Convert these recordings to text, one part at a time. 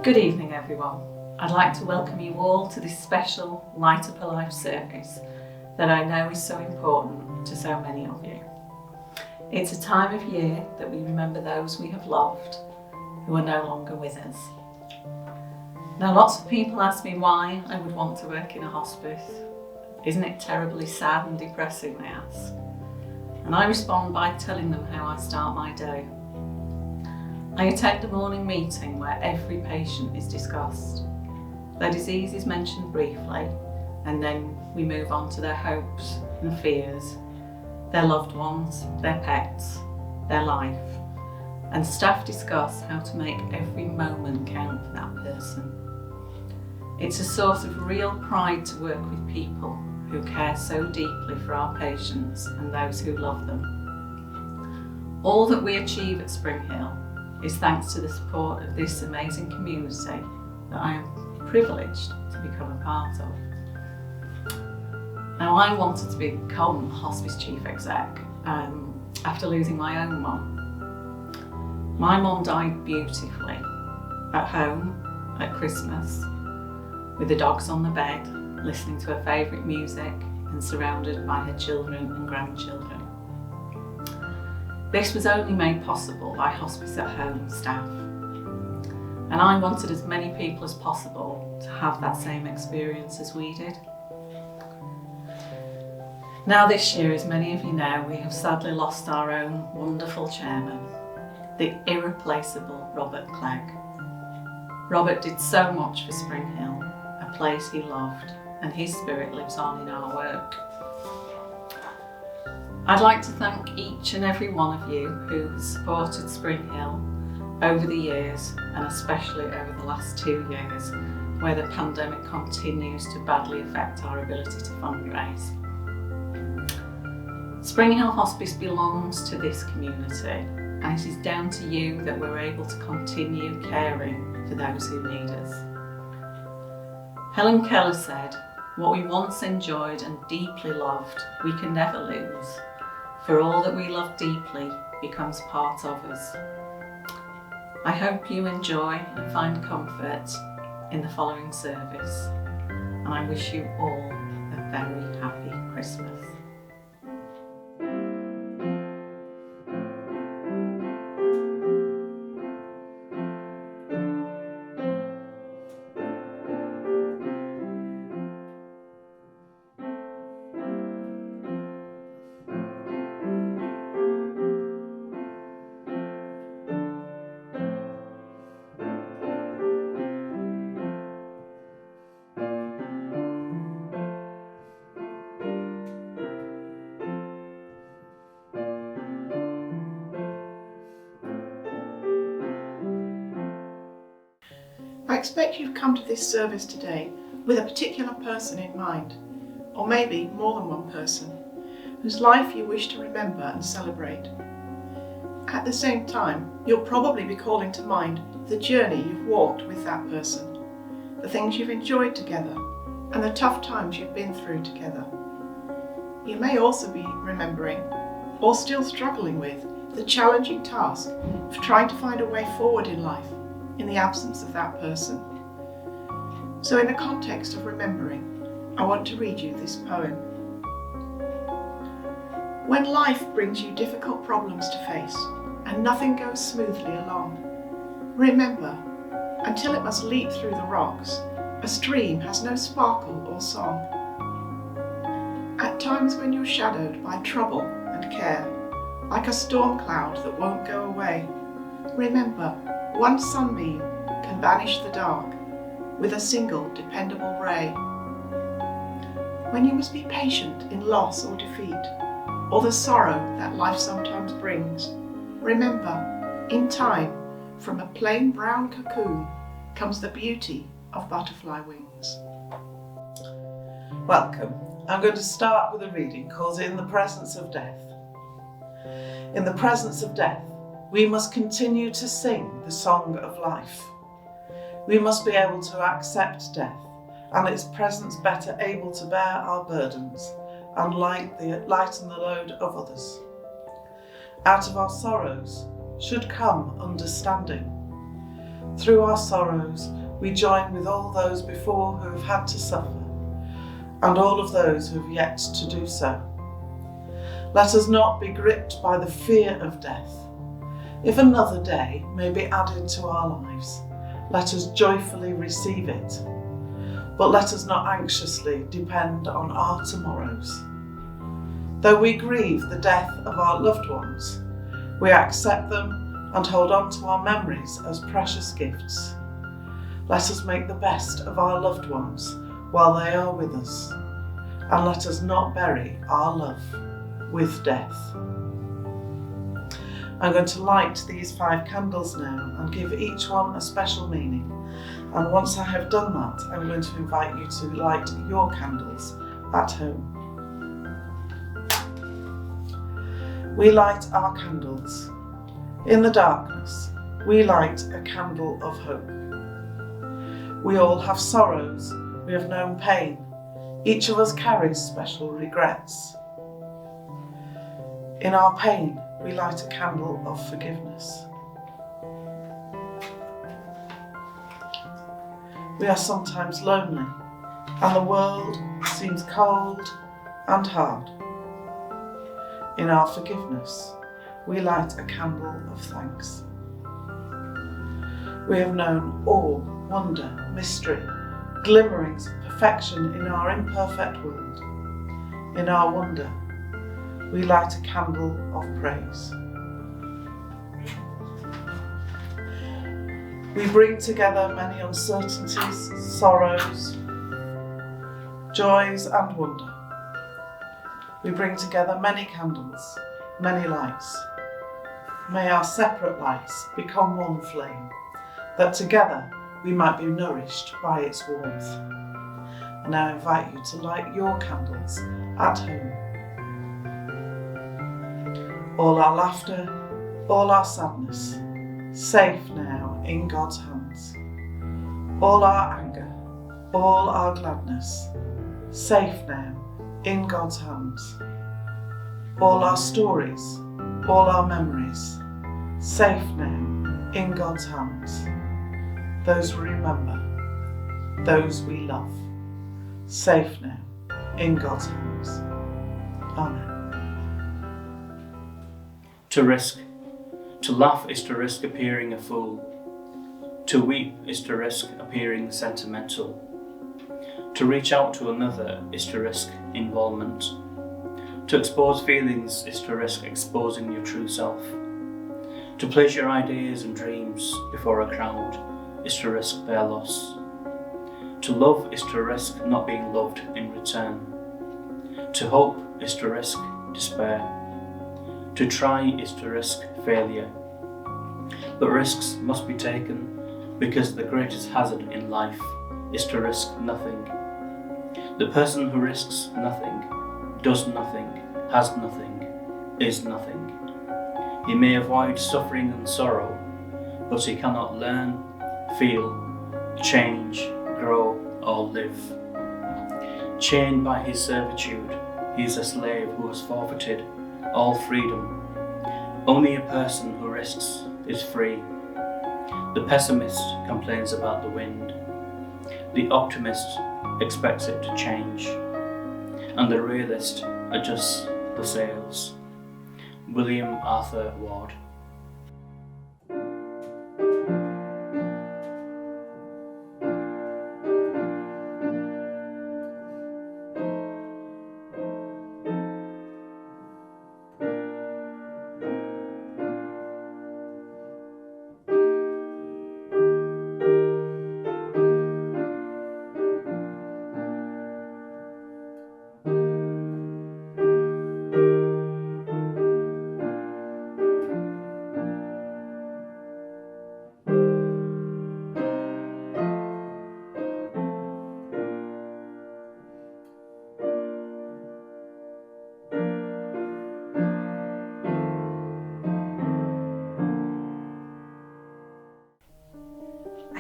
Good evening everyone. I'd like to welcome you all to this special Light Up a Life service that I know is so important to so many of you. It's a time of year that we remember those we have loved who are no longer with us. Now lots of people ask me why I would want to work in a hospice. Isn't it terribly sad and depressing, they ask. And I respond by telling them how I start my day. I attend a morning meeting where every patient is discussed. Their disease is mentioned briefly, and then we move on to their hopes and fears, their loved ones, their pets, their life, and staff discuss how to make every moment count for that person. It's a source of real pride to work with people who care so deeply for our patients and those who love them. All that we achieve at Springhill is thanks to the support of this amazing community that I am privileged to become a part of. Now, I wanted to become Hospice Chief Exec after losing my own mum. My mum died beautifully, at home, at Christmas, with the dogs on the bed, listening to her favourite music and surrounded by her children and grandchildren. This was only made possible by Hospice at Home staff, and I wanted as many people as possible to have that same experience as we did. Now this year, as many of you know, we have sadly lost our own wonderful chairman, the irreplaceable Robert Clegg. Robert did so much for Springhill, a place he loved, and his spirit lives on in our work. I'd like to thank each and every one of you who has supported Springhill over the years, and especially over the last 2 years, where the pandemic continues to badly affect our ability to fundraise. Springhill Hospice belongs to this community, and it is down to you that we're able to continue caring for those who need us. Helen Keller said, "What we once enjoyed and deeply loved, we can never lose. For all that we love deeply becomes part of us." I hope you enjoy and find comfort in the following service, and I wish you all a very happy Christmas. I expect you've come to this service today with a particular person in mind, or maybe more than one person, whose life you wish to remember and celebrate. At the same time, you'll probably be calling to mind the journey you've walked with that person, the things you've enjoyed together, and the tough times you've been through together. You may also be remembering, or still struggling with, the challenging task of trying to find a way forward in life in the absence of that person. So in the context of remembering, I want to read you this poem. When life brings you difficult problems to face and nothing goes smoothly along, remember, until it must leap through the rocks, a stream has no sparkle or song. At times when you're shadowed by trouble and care, like a storm cloud that won't go away, remember, one sunbeam can banish the dark with a single dependable ray. When you must be patient in loss or defeat, or the sorrow that life sometimes brings, remember, in time, from a plain brown cocoon comes the beauty of butterfly wings. Welcome. I'm going to start with a reading called In the Presence of Death. In the presence of death, we must continue to sing the song of life. We must be able to accept death and its presence, better able to bear our burdens and lighten the load of others. Out of our sorrows should come understanding. Through our sorrows, we join with all those before who have had to suffer, and all of those who have yet to do so. Let us not be gripped by the fear of death. If another day may be added to our lives, let us joyfully receive it. But let us not anxiously depend on our tomorrows. Though we grieve the death of our loved ones, we accept them and hold on to our memories as precious gifts. Let us make the best of our loved ones while they are with us, and let us not bury our love with death. I'm going to light these 5 candles now and give each one a special meaning. And once I have done that, I'm going to invite you to light your candles at home. We light our candles. In the darkness, we light a candle of hope. We all have sorrows, we have known pain. Each of us carries special regrets. In our pain, we light a candle of forgiveness. We are sometimes lonely, and the world seems cold and hard. In our forgiveness, we light a candle of thanks. We have known awe, wonder, mystery, glimmerings of perfection in our imperfect world. In our wonder, we light a candle of praise. We bring together many uncertainties, sorrows, joys and wonder. We bring together many candles, many lights. May our separate lights become one flame, that together we might be nourished by its warmth. And I invite you to light your candles at home. All our laughter, all our sadness, safe now in God's hands. All our anger, all our gladness, safe now in God's hands. All our stories, all our memories, safe now in God's hands. Those we remember, those we love, safe now in God's hands. Amen. To risk. To laugh is to risk appearing a fool. To weep is to risk appearing sentimental. To reach out to another is to risk involvement. To expose feelings is to risk exposing your true self. To place your ideas and dreams before a crowd is to risk their loss. To love is to risk not being loved in return. To hope is to risk despair. To try is to risk failure. But risks must be taken because the greatest hazard in life is to risk nothing. The person who risks nothing, does nothing, has nothing, is nothing. He may avoid suffering and sorrow, but he cannot learn, feel, change, grow, or live. Chained by his servitude, he is a slave who has forfeited all freedom. Only a person who risks is free. The pessimist complains about the wind. The optimist expects it to change. And the realist adjusts the sails. William Arthur Ward.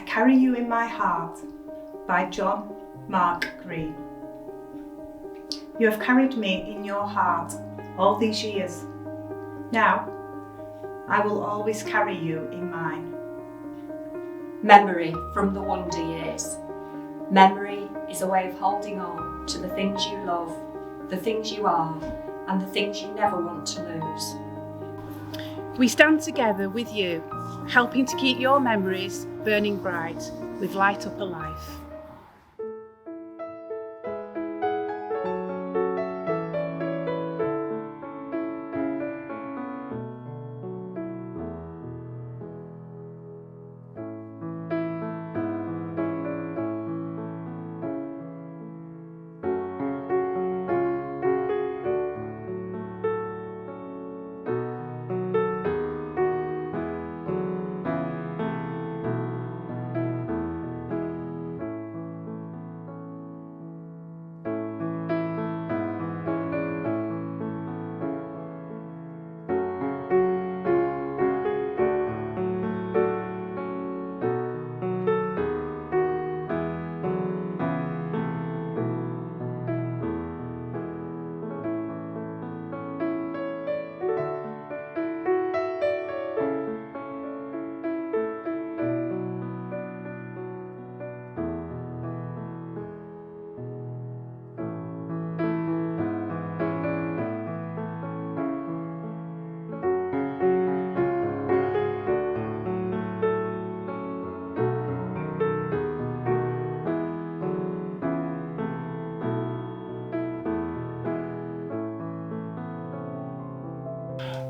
Carry You in My Heart by John Mark Green. You have carried me in your heart all these years. Now, I will always carry you in mine. Memory from the wonder years. Memory is a way of holding on to the things you love, the things you are, and the things you never want to lose. We stand together with you, helping to keep your memories burning bright with Light Up a Life.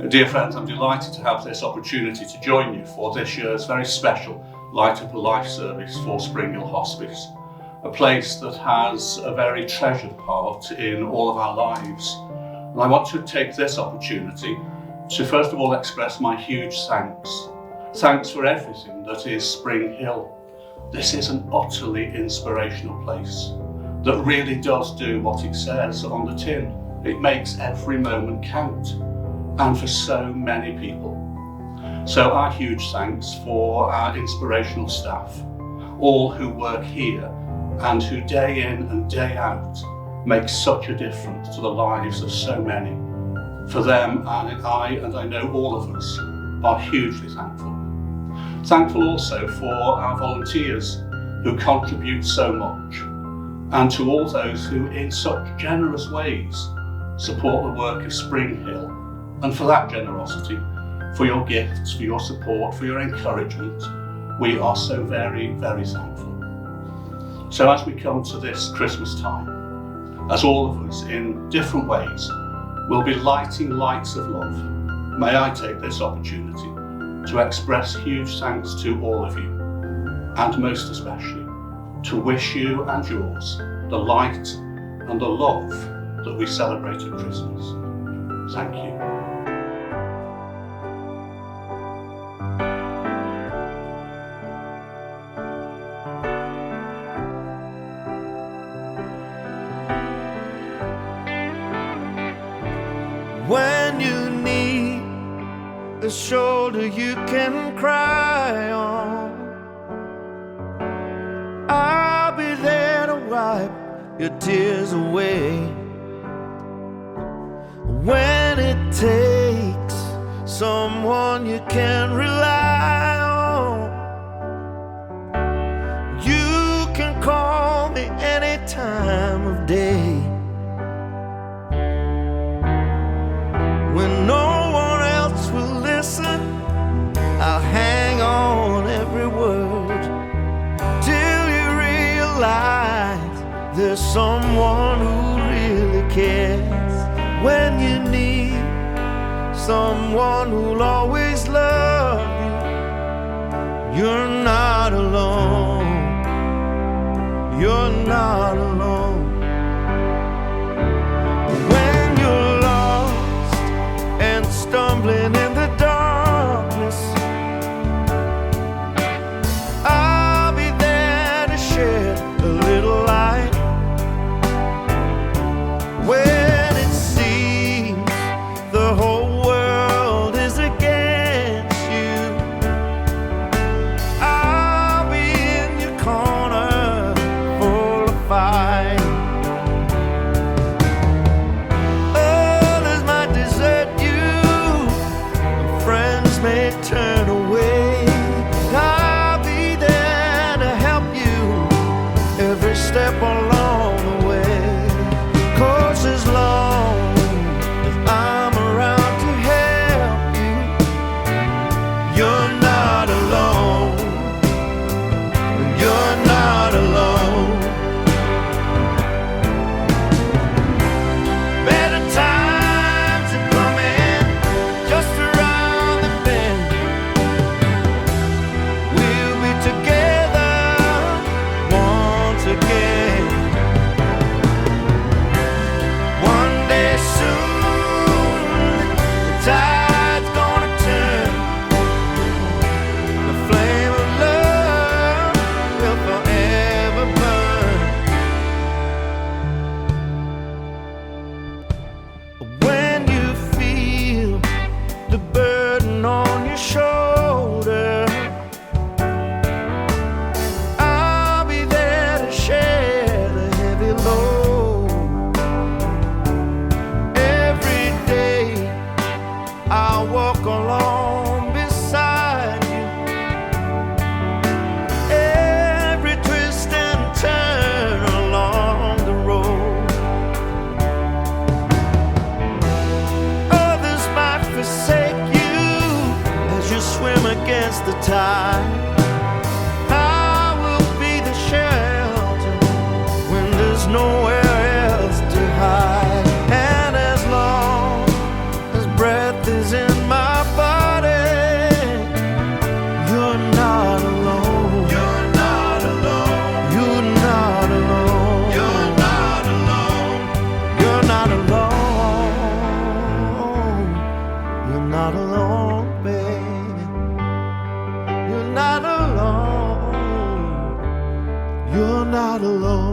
Dear friends, I'm delighted to have this opportunity to join you for this year's very special Light Up a Life service for Springhill Hospice, a place that has a very treasured part in all of our lives. And I want to take this opportunity to first of all express my huge thanks. Thanks for everything that is Springhill. This is an utterly inspirational place that really does do what it says on the tin. It makes every moment count, and for so many people. So our huge thanks for our inspirational staff, all who work here and who day in and day out make such a difference to the lives of so many. For them, and I know all of us, are hugely thankful. Thankful also for our volunteers who contribute so much, and to all those who in such generous ways support the work of Springhill. And for that generosity, for your gifts, for your support, for your encouragement, we are so very, very thankful. So as we come to this Christmas time, as all of us in different ways will be lighting lights of love, may I take this opportunity to express huge thanks to all of you, and most especially to wish you and yours the light and the love that we celebrate at Christmas. Thank you. When you need a shoulder you can cry on, I'll be there to wipe your tears away. When it takes someone you can rely on, you can call me any time of day. When no one else will listen, I'll hang on every word till you realize there's someone who really cares. When you need someone who'll always love you, you're not alone. You're not alone. Stumbling in the darkness, I'll be there to shed a little light. When it seems the whole world is against you, I'll be in your corner full of fire. not alone.